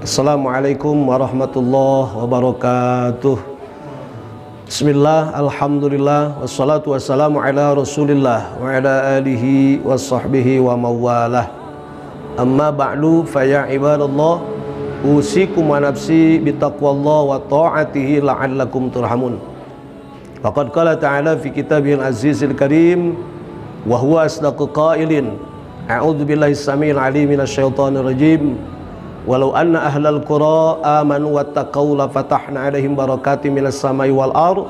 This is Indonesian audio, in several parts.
Assalamualaikum warahmatullahi wabarakatuh. Bismillah, alhamdulillah, wassalatu wassalamu ala rasulillah wa ala alihi wa sahbihi wa mawalah. Amma ba'du, faya ibadallah, usikum wa nafsi bitaqwallah wa ta'atihi la'allakum turhamun. Faqad qala ta'ala fi kitabihil azizil karim, wa huwa asdaqu qailin, a'udzu billahi samiil alim minasy syaithanir rajim. Walau anna ahlal qura amanu wattaqau la fatahna alaihim barakatim minas samai wal ard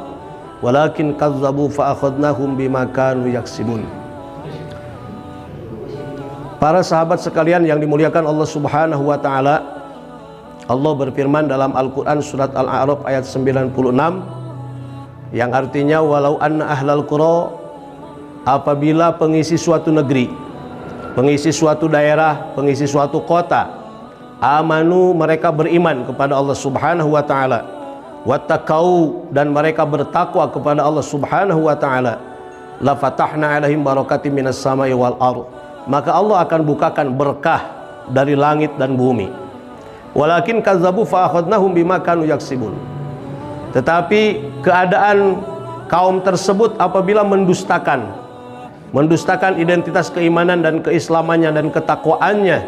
walakin kazzabu fa akhadnahum bima kanu yaksibun. Para sahabat sekalian yang dimuliakan Allah Subhanahu wa taala, Allah berfirman dalam Al-Qur'an surat Al-A'raf ayat 96 yang artinya walau anna ahlal qura, apabila pengisi suatu negeri, pengisi suatu daerah, pengisi suatu kota, amanu, mereka beriman kepada Allah Subhanahu wa taala, wattaqau, dan mereka bertakwa kepada Allah Subhanahu wa taala, la fatahna alaihim barakatim minas samai wal ard, maka Allah akan bukakan berkah dari langit dan bumi. Walakin kazzabu fa akhadnahum bima kanu yaksibun. Tetapi keadaan kaum tersebut apabila mendustakan identitas keimanan dan keislamannya dan ketakwaannya,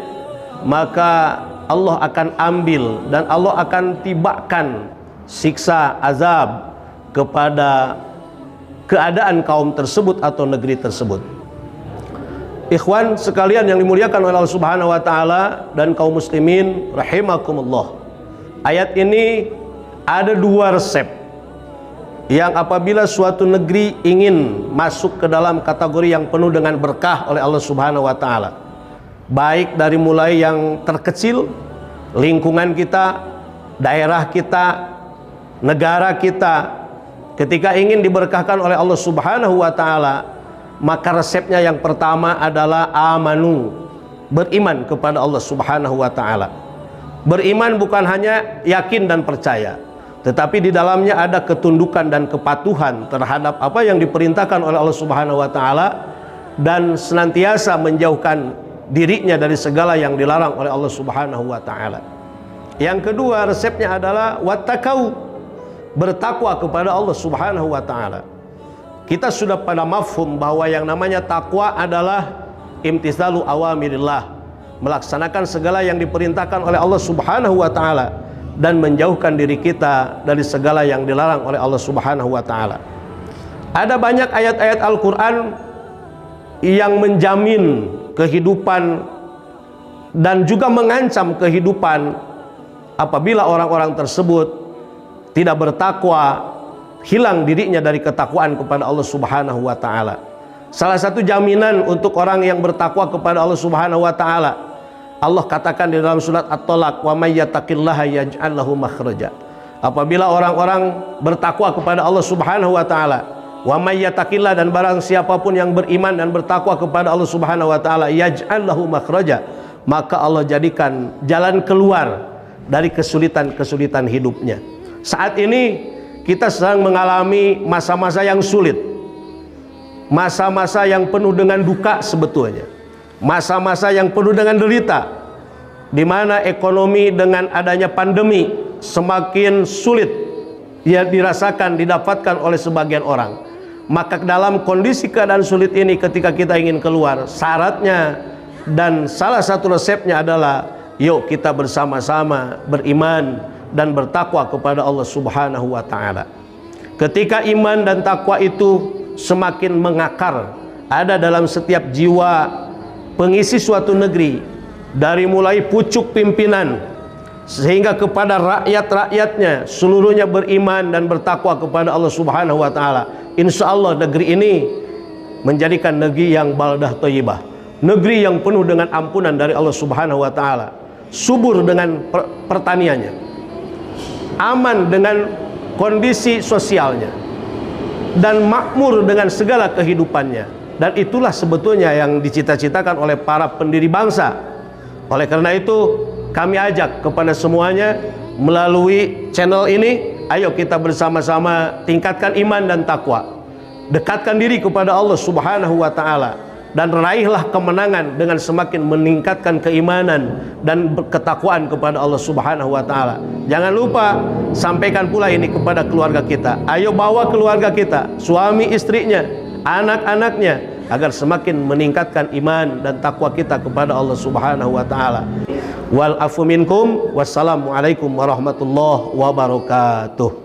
maka Allah akan ambil dan Allah akan tibakan siksa azab kepada keadaan kaum tersebut atau negeri tersebut. Ikhwan sekalian yang dimuliakan oleh Allah Subhanahu wa taala dan kaum muslimin rahimakumullah. Ayat ini ada dua resep yang apabila suatu negeri ingin masuk ke dalam kategori yang penuh dengan berkah oleh Allah Subhanahu wa taala, baik dari mulai yang terkecil, lingkungan kita, daerah kita, negara kita, ketika ingin diberkahkan oleh Allah Subhanahu wa taala, maka resepnya yang pertama adalah amanu, beriman kepada Allah Subhanahu wa taala. Beriman bukan hanya yakin dan percaya, tetapi di dalamnya ada ketundukan dan kepatuhan terhadap apa yang diperintahkan oleh Allah Subhanahu wa taala dan senantiasa menjauhkan dirinya dari segala yang dilarang oleh Allah Subhanahu wa taala. Yang kedua resepnya adalah wattaqau, bertakwa kepada Allah Subhanahu wa taala. Kita sudah pada mafhum bahwa yang namanya takwa adalah imtithalu awamirillah, melaksanakan segala yang diperintahkan oleh Allah Subhanahu wa taala dan menjauhkan diri kita dari segala yang dilarang oleh Allah Subhanahu wa taala. Ada banyak ayat-ayat Al-Qur'an yang menjamin kehidupan dan juga mengancam kehidupan apabila orang-orang tersebut tidak bertakwa, hilang dirinya dari ketakwaan kepada Allah Subhanahu wa taala. Salah satu jaminan untuk orang yang bertakwa kepada Allah Subhanahu wa taala, Allah katakan di dalam surat At-Talaq, wa may yattaqillaha yaj'al lahu makhraja. Apabila orang-orang bertakwa kepada Allah Subhanahu wa taala, wa may yattaqillah, dan barang siapapun yang beriman dan bertakwa kepada Allah Subhanahu wa taala, yaj'al lahu makhraja, maka Allah jadikan jalan keluar dari kesulitan-kesulitan hidupnya. Saat ini kita sedang mengalami masa-masa yang sulit, masa-masa yang penuh dengan duka sebetulnya, masa-masa yang penuh dengan derita, di mana ekonomi dengan adanya pandemi semakin sulit ya dirasakan, didapatkan oleh sebagian orang. Maka dalam kondisi keadaan sulit ini, ketika kita ingin keluar, syaratnya dan salah satu resepnya adalah yuk kita bersama-sama beriman dan bertakwa kepada Allah Subhanahu wa taala. Ketika iman dan takwa itu semakin mengakar ada dalam setiap jiwa pengisi suatu negeri, dari mulai pucuk pimpinan sehingga kepada rakyat-rakyatnya, seluruhnya beriman dan bertakwa kepada Allah Subhanahu wa taala, insya Allah negeri ini menjadikan negeri yang baldah thayyibah, negeri yang penuh dengan ampunan dari Allah Subhanahu wa taala, subur dengan pertaniannya, aman dengan kondisi sosialnya, dan makmur dengan segala kehidupannya. Dan itulah sebetulnya yang dicita-citakan oleh para pendiri bangsa. Oleh karena itu kami ajak kepada semuanya melalui channel ini, ayo kita bersama-sama tingkatkan iman dan takwa, dekatkan diri kepada Allah Subhanahu wa taala, dan raihlah kemenangan dengan semakin meningkatkan keimanan dan ketakwaan kepada Allah Subhanahu wa taala. Jangan lupa sampaikan pula ini kepada keluarga kita. Ayo bawa keluarga kita, suami istrinya, anak-anaknya, agar semakin meningkatkan iman dan takwa kita kepada Allah Subhanahu wa taala. Wal afu minkum, wassalamualaikum warahmatullahi wabarakatuh.